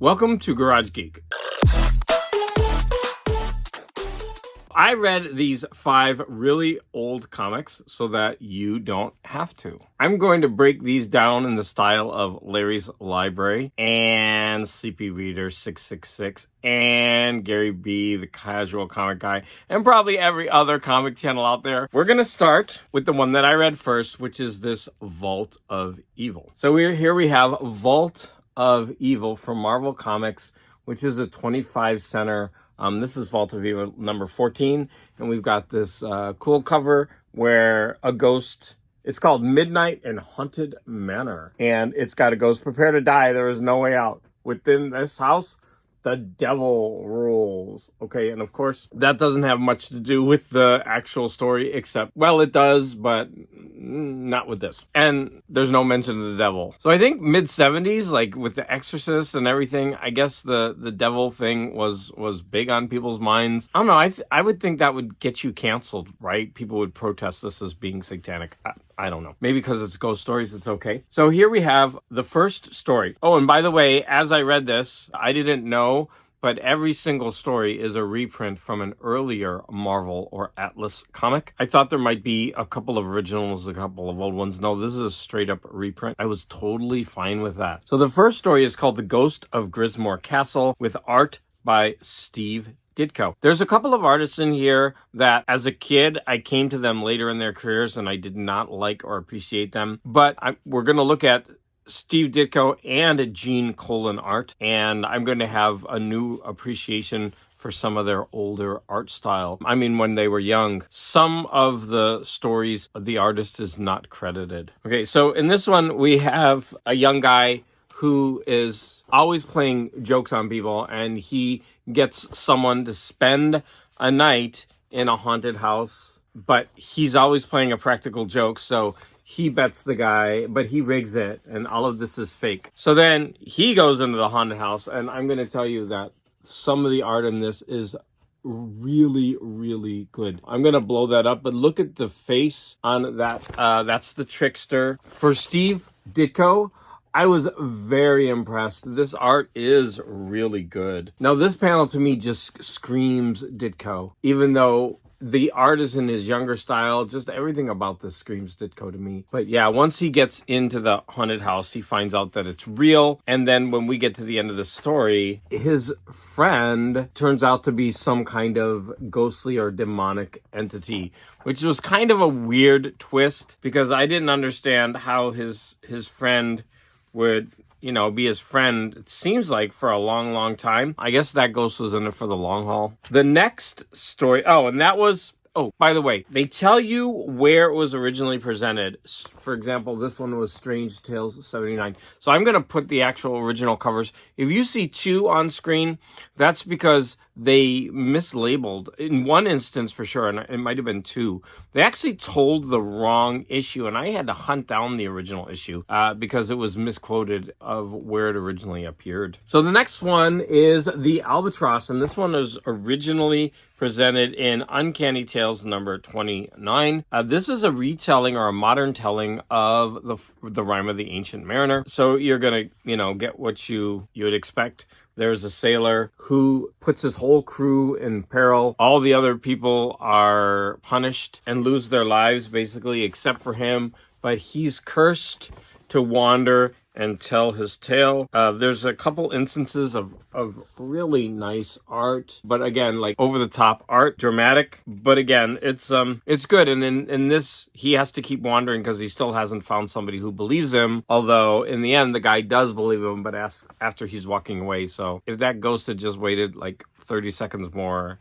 Welcome to Garage Geek. I read these 5 really old comics so that you don't have to. I'm going to break these down in the style of Larry's Library and Sleepy Reader 666 and Gary B, the Casual Comic Guy, and probably every other comic channel out there. We're going to start with the one that I read first, which is this Vault of Evil. So here we have Vault of Evil from Marvel Comics, which is a 25 center. This is Vault of Evil number 14, and we've got this cool cover where a ghost, it's called Midnight in Haunted Manor, and it's got a ghost, prepare to die, there is no way out. Within this house, the devil rules. Okay, and of course, that doesn't have much to do with the actual story, except, well, it does, but not with this. And there's no mention of the devil. So I think mid-70s, like with The Exorcist and everything, I guess the devil thing was big on people's minds. I don't know, I would think that would get you canceled, right? People would protest this as being satanic. I don't know. Maybe because it's ghost stories, it's okay. So here we have the first story. Oh, and by the way, as I read this, I didn't know, but every single story is a reprint from an earlier Marvel or Atlas comic. I thought there might be a couple of originals, a couple of old ones. No, this is a straight up reprint. I was totally fine with that. So the first story is called The Ghost of Grismore Castle, with art by Steve Ditko. There's a couple of artists in here that as a kid, I came to them later in their careers and I did not like or appreciate them. But we're going to look at Steve Ditko and Gene Colan art, and I'm going to have a new appreciation for some of their older art style. I mean, when they were young, some of the stories, the artist is not credited. Okay, so in this one, we have a young guy who is always playing jokes on people, and he gets someone to spend a night in a haunted house, but he's always playing a practical joke, so he bets the guy, but he rigs it, and all of this is fake. So then he goes into the haunted house, and I'm going to tell you that some of the art in this is really, really good. I'm going to blow that up, but look at the face on that. That's the trickster. For Steve Ditko, I was very impressed. This art is really good. Now, this panel to me just screams Ditko, even though the art is in his younger style. Just everything about this screams Ditko to me. But yeah, once he gets into the haunted house, he finds out that it's real. And then when we get to the end of the story, his friend turns out to be some kind of ghostly or demonic entity, which was kind of a weird twist because I didn't understand how his friend would, be his friend, it seems like, for a long, long time. I guess that ghost was in it for the long haul. The next story, by the way, they tell you where it was originally presented. For example, this one was Strange Tales 79. So I'm going to put the actual original covers. If you see 2 on screen, that's because they mislabeled. In one instance, for sure, and it might have been 2, they actually told the wrong issue, and I had to hunt down the original issue because it was misquoted of where it originally appeared. So the next one is The Albatross, and this one was originally presented in Uncanny Tales number 29. This is a retelling or a modern telling of the Rime of the Ancient Mariner. So you're gonna, get what you would expect. There's a sailor who puts his whole crew in peril. All the other people are punished and lose their lives, basically, except for him. But he's cursed to wander and tell his tale. There's a couple instances of really nice art, but again, like over the top art, dramatic. But again, it's good. And in this, he has to keep wandering because he still hasn't found somebody who believes him. Although in the end, the guy does believe him, but after he's walking away. So if that ghost had just waited like 30 seconds more,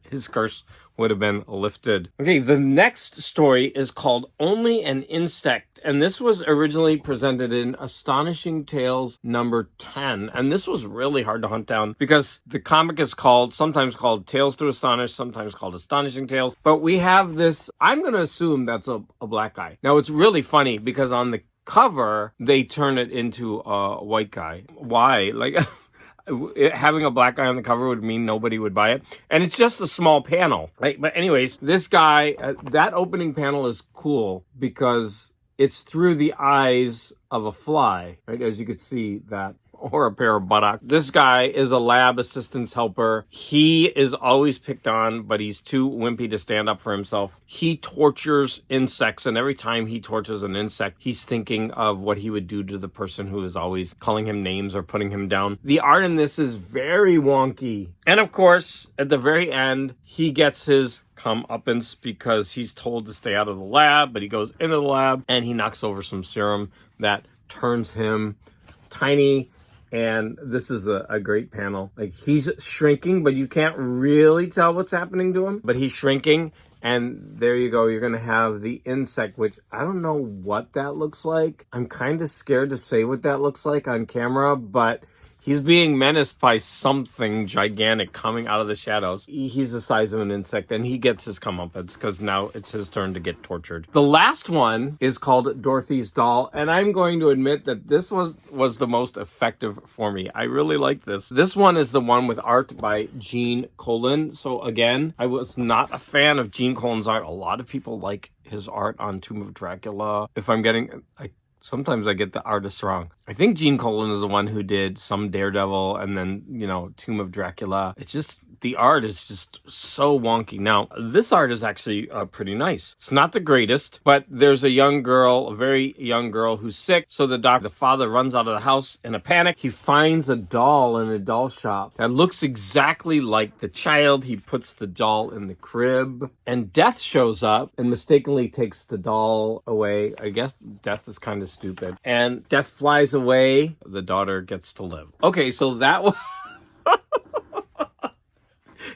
his curse would have been lifted. Okay, the next story is called Only an Insect, and this was originally presented in Astonishing Tales number 10, and this was really hard to hunt down because the comic is sometimes called Tales to Astonish, sometimes called Astonishing Tales, but we have this, I'm going to assume that's a black guy. Now, it's really funny because on the cover, they turn it into a white guy. Why? Like... having a black guy on the cover would mean nobody would buy it, and it's just a small panel, right? But anyways, this guy, that opening panel is cool because it's through the eyes of a fly, right? As you could see that or a pair of buttocks. This guy is a lab assistance helper. He is always picked on, but he's too wimpy to stand up for himself. He tortures insects, and every time he tortures an insect, he's thinking of what he would do to the person who is always calling him names or putting him down. The art in this is very wonky. And of course, at the very end, he gets his comeuppance because he's told to stay out of the lab, but he goes into the lab and he knocks over some serum that turns him tiny. And this is a great panel. Like, he's shrinking, but you can't really tell what's happening to him, but he's shrinking. And there you go. You're going to have the insect, which I don't know what that looks like. I'm kind of scared to say what that looks like on camera, but he's being menaced by something gigantic coming out of the shadows. He's the size of an insect, and he gets his comeuppance because now it's his turn to get tortured. The last one is called Dorothy's Doll, and I'm going to admit that this was the most effective for me. I really like this. This one is the one with art by Gene Colan. So again, I was not a fan of Gene Colan's art. A lot of people like his art on Tomb of Dracula. If I'm getting... Sometimes I get the artist wrong. I think Gene Colan is the one who did some Daredevil and then, Tomb of Dracula. It's just, the art is just so wonky. Now, this art is actually pretty nice. It's not the greatest, but there's a young girl, a very young girl who's sick. So the father runs out of the house in a panic. He finds a doll in a doll shop that looks exactly like the child. He puts the doll in the crib, and Death shows up and mistakenly takes the doll away. I guess Death is kind of stupid. And Death flies away. The daughter gets to live. Okay, so that was...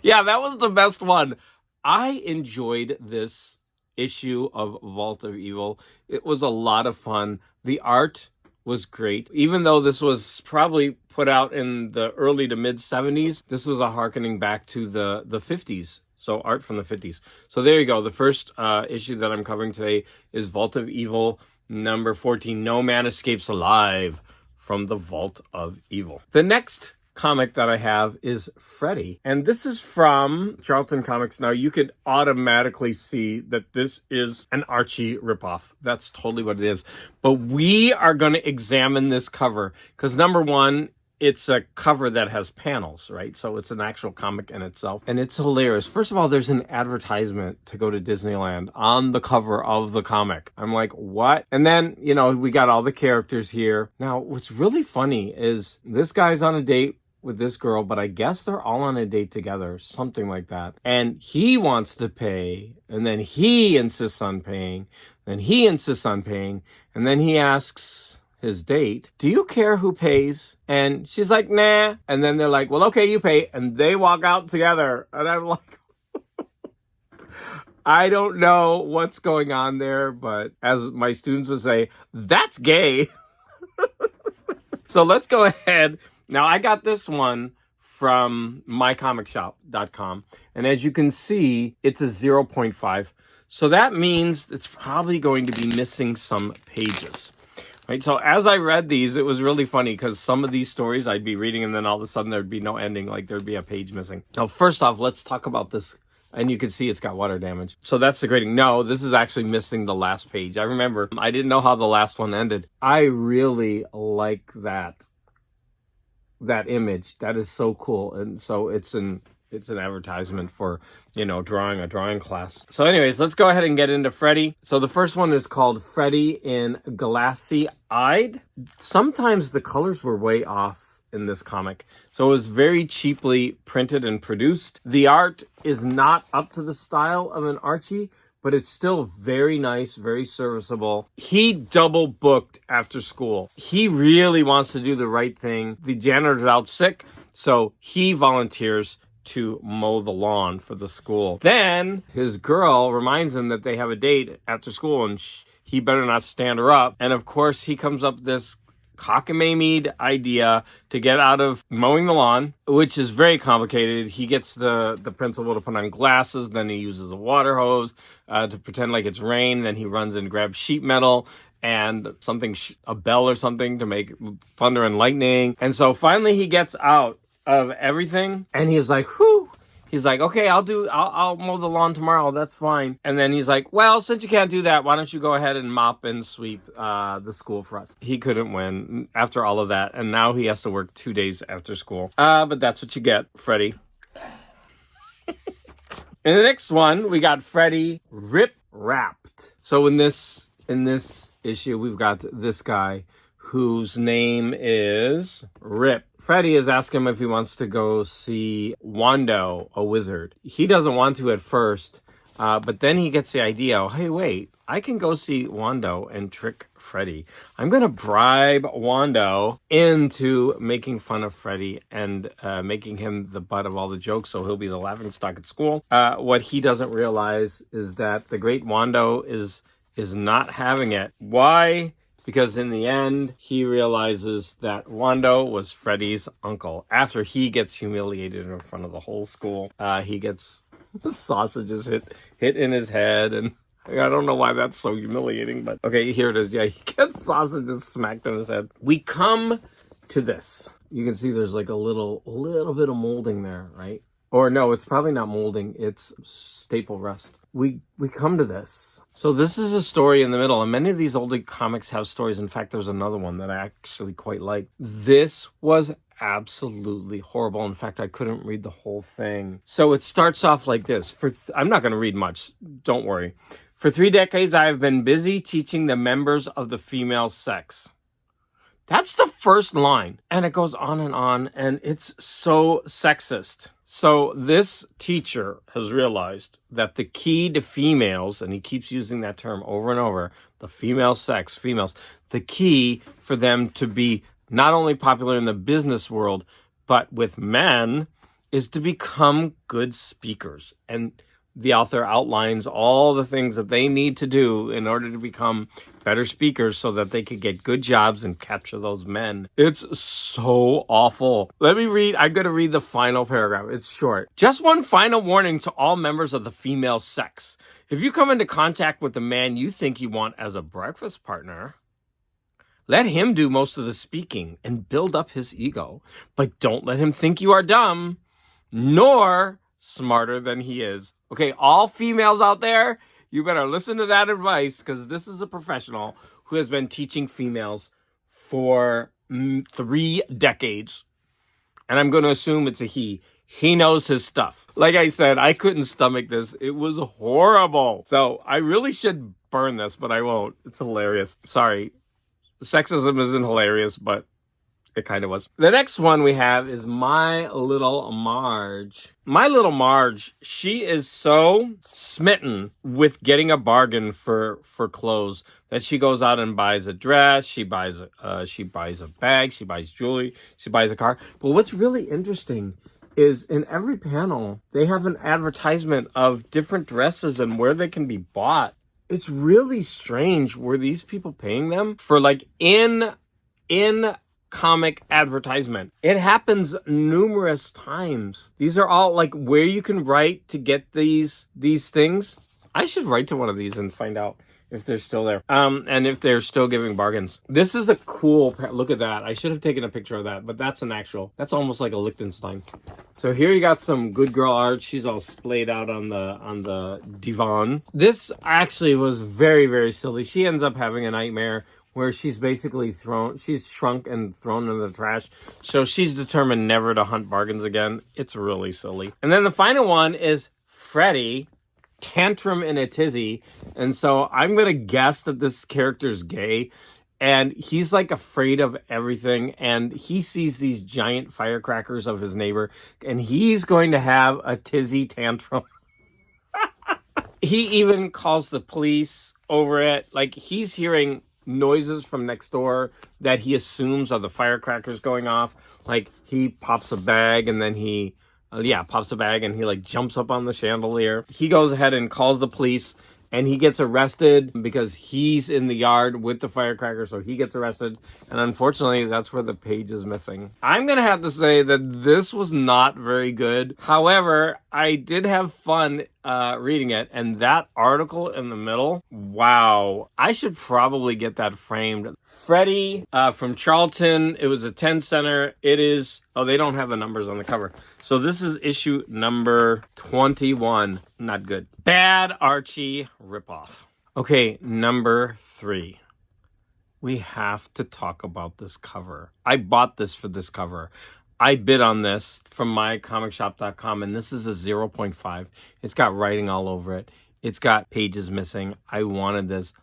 yeah, that was the best one. I enjoyed this issue of Vault of Evil. It was a lot of fun. The art was great. Even though this was probably put out in the early to mid 70s, this was a harkening back to the 50s. So art from the 50s. So there you go. The first issue that I'm covering today is Vault of Evil number 14. No Man Escapes Alive from the Vault of Evil. The next comic that I have is Freddy, and this is from Charlton Comics. Now, you could automatically see that this is an Archie ripoff. That's totally what it is. But we are going to examine this cover because, number one, it's a cover that has panels, right? So it's an actual comic in itself. And it's hilarious. First of all, there's an advertisement to go to Disneyland on the cover of the comic. I'm like, what? And then, we got all the characters here. Now, what's really funny is this guy's on a date with this girl, but I guess they're all on a date together, something like that. And he wants to pay, and then he insists on paying, then he insists on paying, and then he asks his date, do you care who pays? And she's like, nah. And then they're like, well, okay, you pay. And they walk out together. And I'm like, I don't know what's going on there, but as my students would say, that's gay. So let's go ahead. Now, I got this one from mycomicshop.com. And as you can see, it's a 0.5. So that means it's probably going to be missing some pages. Right, so as I read these, it was really funny because some of these stories I'd be reading and then all of a sudden there'd be no ending, like there'd be a page missing. Now, first off, let's talk about this. And you can see it's got water damage. So that's the grading. No, this is actually missing the last page. I remember I didn't know how the last one ended. I really like that image. That is so cool. And so it's an advertisement for, drawing a drawing class. So anyways, let's go ahead and get into Freddy. So the first one is called Freddy in Glassy Eyed. Sometimes the colors were way off in this comic. So it was very cheaply printed and produced. The art is not up to the style of an Archie, but it's still very nice, very serviceable. He double booked after school. He really wants to do the right thing. The janitor's out sick, so he volunteers to mow the lawn for the school. Then his girl reminds him that they have a date after school and he better not stand her up. And of course, he comes up with this cockamamie idea to get out of mowing the lawn, which is very complicated. He gets the principal to put on glasses, then he uses a water hose to pretend like it's rain, then he runs and grabs sheet metal and a bell or something to make thunder and lightning. And so finally he gets out of everything and he's like, whew, He's like, okay, I'll mow the lawn tomorrow. That's fine. And then he's like, well, since you can't do that, why don't you go ahead and mop and sweep the school for us? He couldn't win after all of that. And now he has to work 2 days after school. But that's what you get, Freddy. In the next one, we got Freddy Rip Wrapped. So in this issue, we've got this guy whose name is Rip. Freddy is asking him if he wants to go see Wando, a wizard. He doesn't want to at first, but then he gets the idea, oh, hey, wait, I can go see Wando and trick Freddy. I'm going to bribe Wando into making fun of Freddy and making him the butt of all the jokes, so he'll be the laughingstock at school. What he doesn't realize is that the great Wando is not having it. Why? Because in the end, he realizes that Wando was Freddy's uncle. After he gets humiliated in front of the whole school, he gets sausages hit in his head, and I don't know why that's so humiliating, but okay, here it is. Yeah, he gets sausages smacked in his head. We come to this. You can see there's like a little bit of molding there, right? Or no, it's probably not molding. It's staple rust. We come to this. So this is a story in the middle, and many of these older comics have stories. In fact, there's another one that I actually quite like. This was absolutely horrible. In fact, I couldn't read the whole thing. So it starts off like this. I'm not going to read much. Don't worry. For 3 decades, I have been busy teaching the members of the female sex. That's the first line. And it goes on, and it's so sexist. So this teacher has realized that the key to females, and he keeps using that term over and over, the female sex, females, the key for them to be not only popular in the business world, but with men, is to become good speakers. And the author outlines all the things that they need to do in order to become better speakers so that they could get good jobs and capture those men. It's so awful. Let me read. I'm going to read the final paragraph. It's short. Just one final warning to all members of the female sex. If you come into contact with the man you think you want as a breakfast partner, let him do most of the speaking and build up his ego. But don't let him think you are dumb, nor smarter than he is. Okay, all females out there, you better listen to that advice, because this is a professional who has been teaching females for 3 decades. And I'm going to assume it's a he. He knows his stuff. Like I said, I couldn't stomach this. It was horrible. So I really should burn this, but I won't. It's hilarious. Sorry. Sexism isn't hilarious, but it kind of was. The next one we have is My Little Marge. My Little Marge, she is so smitten with getting a bargain for clothes that she goes out and buys a dress, she buys a bag, she buys jewelry, she buys a car. But what's really interesting is in every panel, they have an advertisement of different dresses and where they can be bought. It's really strange. Were these people paying them for like in comic advertisement? It happens numerous times. These are all like where you can write to get these things. I should write to one of these and find out if they're still there. And if they're still giving bargains. This is a cool, look at that. I should have taken a picture of that, but that's that's almost like a Liechtenstein. So here you got some good girl art. She's all splayed out on the divan. This actually was very, very silly. She ends up having a nightmare where she's basically she's shrunk and thrown in the trash. So she's determined never to hunt bargains again. It's really silly. And then the final one is Freddy, Tantrum in a Tizzy. And so I'm going to guess that this character's gay. And he's like afraid of everything. And he sees these giant firecrackers of his neighbor. And he's going to have a tizzy tantrum. He even calls the police over it. Like he's hearing noises from next door that he assumes are the firecrackers going off. Like he pops a bag and then he like jumps up on the chandelier. He goes ahead and calls the police and he gets arrested because he's in the yard with the firecracker. So he gets arrested. And unfortunately, that's where the page is missing. I'm going to have to say that this was not very good. However, I did have fun reading it, and that article in the middle, wow, I should probably get that framed. Freddie from Charlton, it was a 10-center. It is, oh, they don't have the numbers on the cover. So this is issue number 21. Not good. Bad Archie ripoff. Okay, number 3. We have to talk about this cover. I bought this for this cover. I bid on this from mycomicshop.com, and this is a 0.5. It's got writing all over it. It's got pages missing. I wanted this.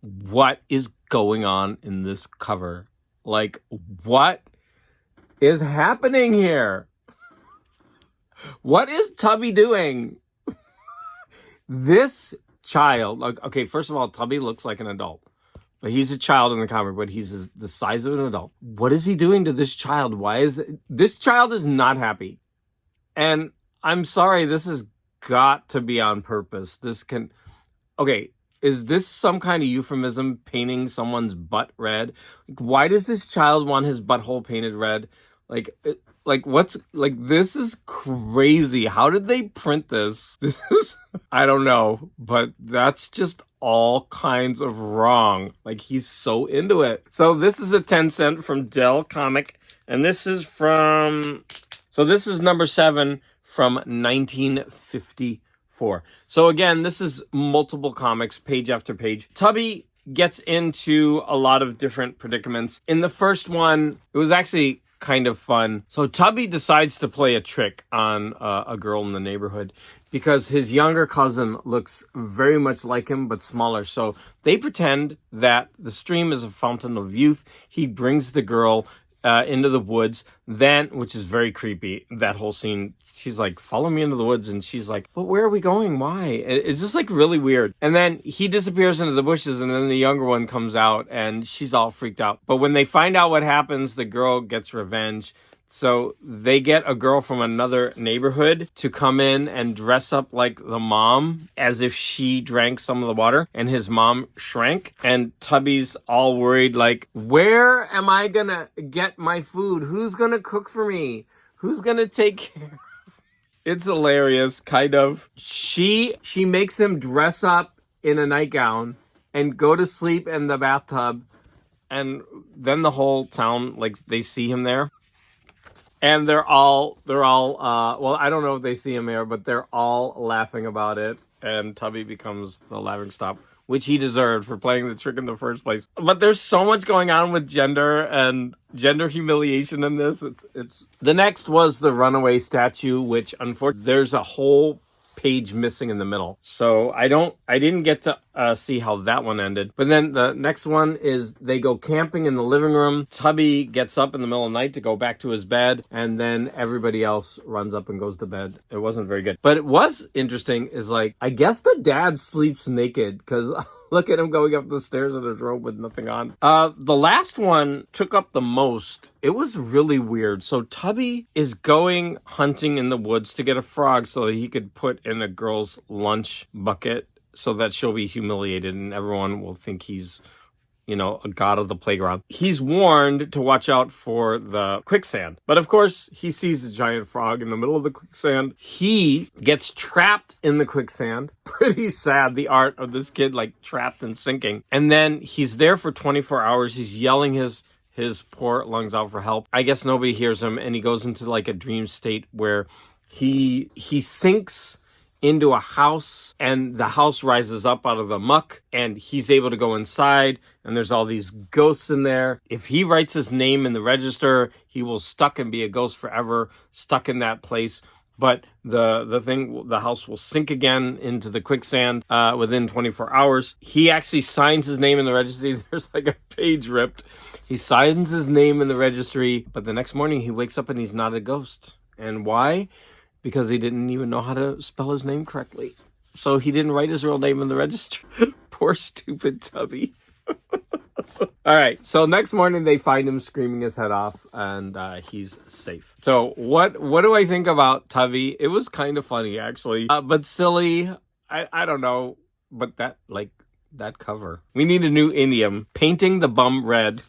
What is going on in this cover? Like, what is happening here? What is Tubby doing? This child, okay, first of all, Tubby looks like an adult. But he's a child in the comic, but he's the size of an adult. What is he doing to this child? Why is it? This child is not happy. And I'm sorry, this has got to be on purpose. Okay, is this some kind of euphemism, painting someone's butt red? Like, why does this child want his butthole painted red? This is crazy. How did they print this? I don't know, but that's just all kinds of wrong. Like, he's so into it. So this is a 10-cent from Dell Comic, and this is this is number 7 from 1954. So again, this is multiple comics, page after page. Tubby gets into a lot of different predicaments. In the first one, it was actually kind of fun. So Tubby decides to play a trick on a girl in the neighborhood because his younger cousin looks very much like him but smaller. So they pretend that the stream is a fountain of youth. He brings the girl into the woods, which is very creepy, that whole scene. She's like, follow me into the woods, and she's like, but where are we going? Why? It's just like really weird. And then he disappears into the bushes, and then the younger one comes out, and she's all freaked out. But when they find out what happens, the girl gets revenge. So they get a girl from another neighborhood to come in and dress up like the mom, as if she drank some of the water and his mom shrank. And Tubby's all worried, like, where am I gonna get my food? Who's gonna cook for me? Who's gonna take care? It's hilarious, kind of. She makes him dress up in a nightgown and go to sleep in the bathtub. And then the whole town, like, they see him there. And they're all, well, I don't know if they see him here, but they're all laughing about it. And Tubby becomes the laughing stock, which he deserved for playing the trick in the first place. But there's so much going on with gender and gender humiliation in this. It's the next was the runaway statue, which unfortunately there's a whole page missing in the middle. So I didn't get to see how that one ended. But then the next one is they go camping in the living room. Tubby gets up in the middle of the night to go back to his bed, and then everybody else runs up and goes to bed. It wasn't very good. But it was interesting is, like, I guess the dad sleeps naked because look at him going up the stairs in his robe with nothing on. The last one took up the most. It was really weird. So Tubby is going hunting in the woods to get a frog so that he could put in a girl's lunch bucket so that she'll be humiliated and everyone will think he's, a god of the playground. He's warned to watch out for the quicksand. But of course, he sees the giant frog in the middle of the quicksand. He gets trapped in the quicksand. Pretty sad, the art of this kid, like, trapped and sinking. And then he's there for 24 hours. He's yelling his poor lungs out for help. I guess nobody hears him, and he goes into like a dream state where he sinks into a house, and the house rises up out of the muck, and he's able to go inside, and there's all these ghosts in there. If he writes his name in the register, he will stuck and be a ghost forever, stuck in that place. But the house will sink again into the quicksand within 24 hours. He actually signs his name in the registry. There's like a page ripped. He signs his name in the registry, but the next morning he wakes up and he's not a ghost. And why? Because he didn't even know how to spell his name correctly. So he didn't write his real name in the registry. Poor stupid Tubby. All right, so next morning they find him screaming his head off, and he's safe. So what do I think about Tubby? It was kind of funny, actually, but silly. I don't know, but that cover. We need a new idiom: painting the bum red.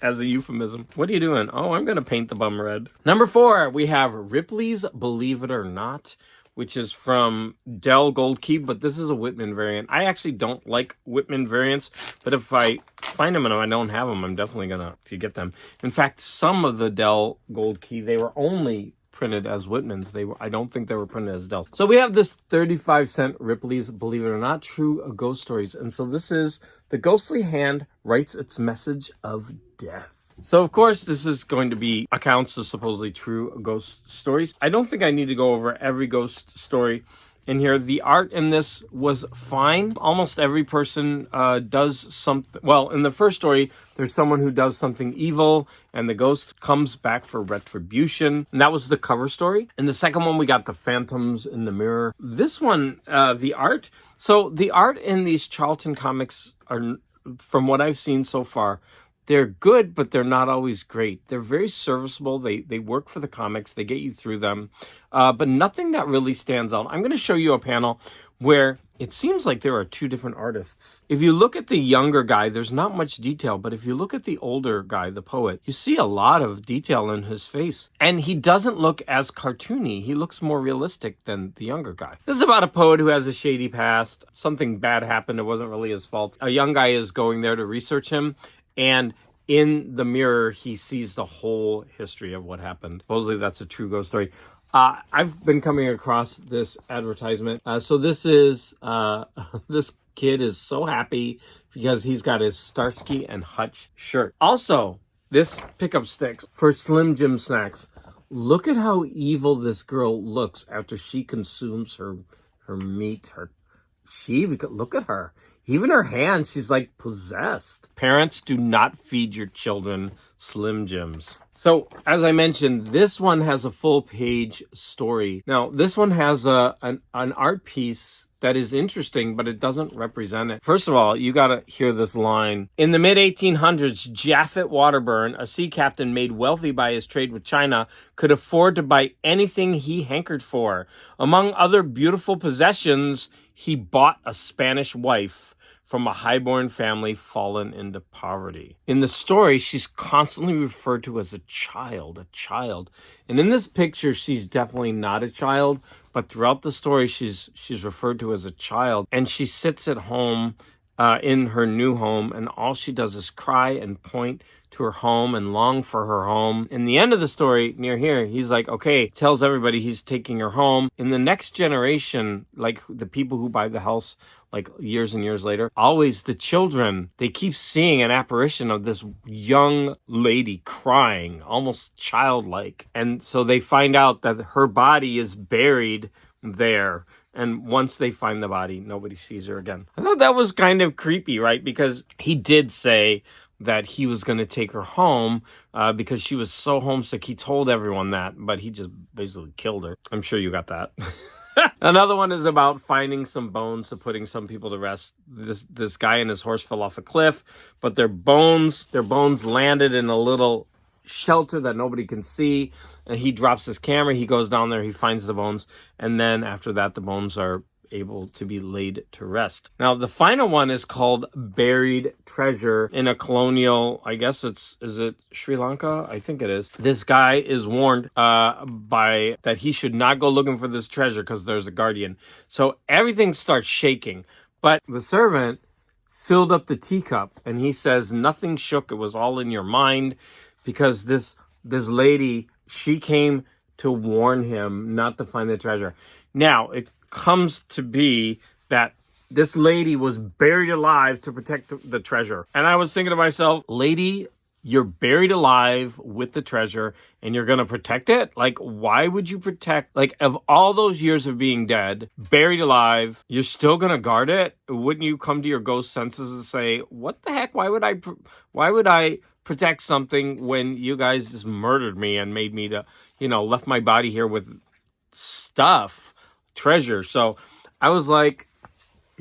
As a euphemism. What are you doing? Oh, I'm going to paint the bum red. Number 4, we have Ripley's Believe It or Not, which is from Dell Gold Key, but this is a Whitman variant. I actually don't like Whitman variants, but if I find them and I don't have them, I'm definitely gonna get them. In fact, some of the Dell Gold Key, they were only printed as Whitmans. I don't think they were printed as Dell. So we have this 35-cent Ripley's Believe It or Not True Ghost Stories. And so this is The Ghostly Hand Writes Its Message of Death. So, of course, this is going to be accounts of supposedly true ghost stories. I don't think I need to go over every ghost story in here. The art in this was fine. Almost every person does something. Well, in the first story, there's someone who does something evil, and the ghost comes back for retribution. And that was the cover story. In the second one, we got the phantoms in the mirror. This one, the art. So the art in these Charlton comics are, from what I've seen so far, they're good, but they're not always great. They're very serviceable. They work for the comics. They get you through them. But nothing that really stands out. I'm going to show you a panel where it seems like there are two different artists. If you look at the younger guy, there's not much detail. But if you look at the older guy, the poet, you see a lot of detail in his face. And he doesn't look as cartoony. He looks more realistic than the younger guy. This is about a poet who has a shady past. Something bad happened. It wasn't really his fault. A young guy is going there to research him. And in the mirror, he sees the whole history of what happened. Supposedly, that's a true ghost story. I've been coming across this advertisement. So this is, this kid is so happy because he's got his Starsky and Hutch shirt. Also, this pickup sticks for Slim Jim snacks. Look at how evil this girl looks after she consumes her meat, look at her. Even her hands, she's like possessed. Parents, do not feed your children Slim Jims. So, as I mentioned, this one has a full page story. Now, this one has an art piece that is interesting, but it doesn't represent it. First of all, you gotta hear this line. In the mid-1800s, Japhet Waterburn, a sea captain made wealthy by his trade with China, could afford to buy anything he hankered for. Among other beautiful possessions, he bought a Spanish wife from a highborn family fallen into poverty. In the story, she's constantly referred to as a child. And in this picture, she's definitely not a child, but throughout the story, she's referred to as a child. And she sits at home in her new home, and all she does is cry and point to her home and long for her home. In the end of the story, near here, he's like, okay, tells everybody he's taking her home. In the next generation, like the people who buy the house, like years and years later, always the children, they keep seeing an apparition of this young lady crying, almost childlike. And so they find out that her body is buried there. And once they find the body, nobody sees her again. I thought that was kind of creepy, right? Because he did say that he was going to take her home because she was so homesick. He told everyone that, but he just basically killed her. I'm sure you got that. Another one is about finding some bones to putting some people to rest. This guy and his horse fell off a cliff, but their bones landed in a little shelter that nobody can see. And he drops his camera. He goes down there. He finds the bones. And then after that, the bones are able to be laid to rest. Now, the final one is called Buried Treasure in a colonial, I guess is it Sri Lanka? I think it is. This guy is warned that he should not go looking for this treasure because there's a guardian. So everything starts shaking. But the servant filled up the teacup and he says, nothing shook. It was all in your mind, because this lady, she came to warn him not to find the treasure. Now, it comes to be that this lady was buried alive to protect the treasure. And I was thinking to myself, lady, you're buried alive with the treasure and you're going to protect it? Like, why would you protect, like, of all those years of being dead, buried alive, you're still going to guard it? Wouldn't you come to your ghost senses and say, what the heck? Why would I protect something when you guys just murdered me and made me to, left my body here with treasure? So I was like,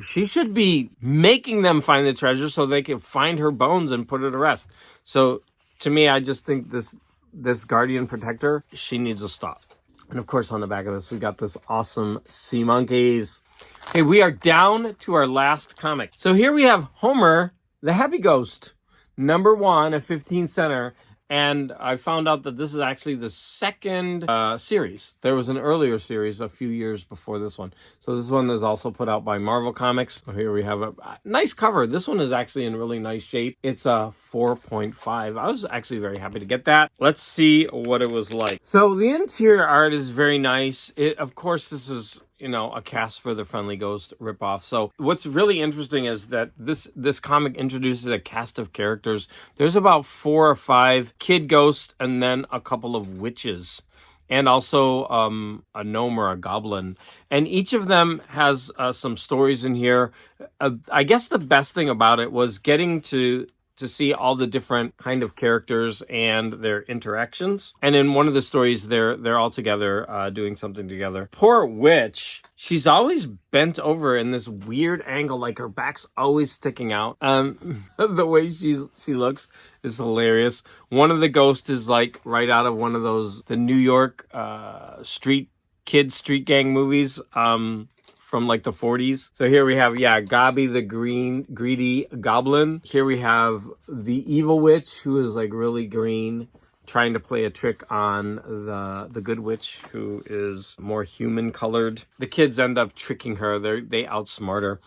she should be making them find the treasure so they can find her bones and put her to rest. So to me, I just think this guardian protector, she needs to stop. And of course, on the back of this, we got this awesome sea monkeys. Okay, we are down to our last comic. So here we have Homer, the Happy Ghost, #1, a 15 center. And I found out that this is actually the second series. There was an earlier series a few years before this one. So this one is also put out by Marvel Comics. So here we have a nice cover. This one is actually in really nice shape. It's a 4.5. I was actually very happy to get that. Let's see what it was like. So the interior art is very nice. Of course, this is, you know, a Casper the Friendly Ghost ripoff. So what's really interesting is that this comic introduces a cast of characters. There's about 4 or 5 kid ghosts and then a couple of witches. And also a gnome or a goblin. And each of them has some stories in here. I guess the best thing about it was getting to see all the different kind of characters and their interactions. And in one of the stories, they're all together doing something together. Poor witch, she's always bent over in this weird angle, like her back's always sticking out. The way she looks is hilarious. One of the ghosts is like right out of one of those the New York street gang movies. From like the 40s. So here we have, Gabi the greedy goblin. Here we have the evil witch, who is like really green, trying to play a trick on the good witch, who is more human colored. The kids end up tricking her. They outsmart her.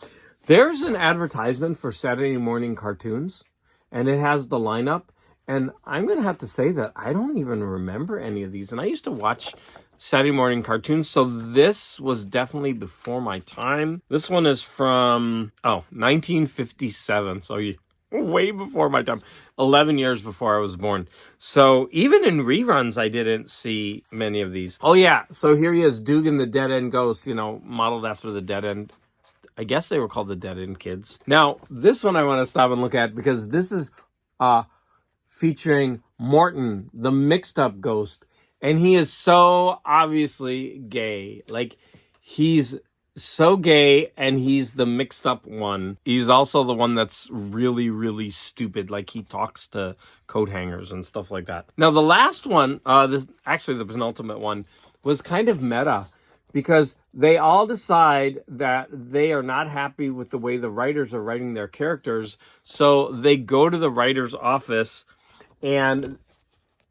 There's an advertisement for Saturday morning cartoons, and it has the lineup. And I'm going to have to say that I don't even remember any of these. And I used to watch Saturday morning cartoons, so this was definitely before my time. This one is from 1957, so way before my time, 11 years before I was born. So even in reruns, I didn't see many of these. Oh yeah, so here he is, Dugan the Dead End Ghost, you know, modeled after the Dead End. I guess they were called the Dead End Kids. Now this one I want to stop and look at because this is featuring Morton, the mixed up ghost. And he is so obviously gay. Like, he's so gay, and he's the mixed up one. He's also the one that's really, really stupid. Like, he talks to coat hangers and stuff like that. Now, the last one, the penultimate one, was kind of meta. Because they all decide that they are not happy with the way the writers are writing their characters. So they go to the writer's office and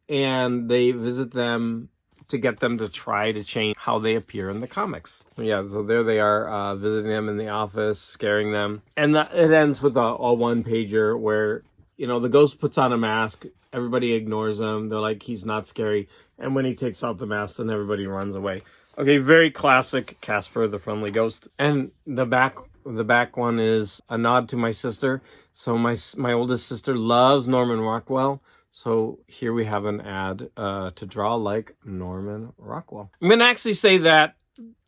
they visit them to get them to try to change how they appear in the comics. Yeah, so there they are visiting them in the office, scaring them. And it ends with a one-pager where, you know, the ghost puts on a mask, everybody ignores him, they're like, he's not scary. And when he takes off the mask, then everybody runs away. Okay, very classic Casper the Friendly Ghost. And the back one is a nod to my sister. So my oldest sister loves Norman Rockwell. So here we have an ad to draw like Norman Rockwell. I'm going to actually say that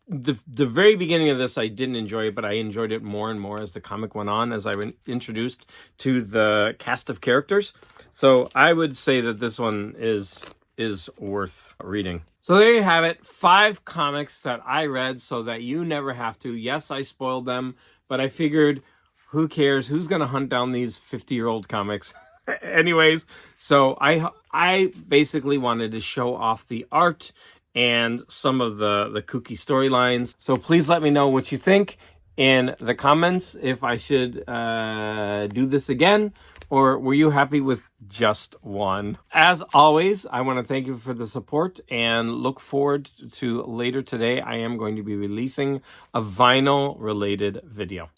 the very beginning of this I didn't enjoy it, but I enjoyed it more and more as the comic went on, as I was introduced to the cast of characters. So I would say that this one is worth reading. So there you have it, 5 comics that I read so that you never have to. Yes, I spoiled them, but I figured, who cares? Who's going to hunt down these 50-year-old comics? Anyways, so I basically wanted to show off the art and some of the kooky storylines. So please let me know what you think in the comments, if I should do this again, or were you happy with just one? As always, I want to thank you for the support and look forward to later today. I am going to be releasing a vinyl related video.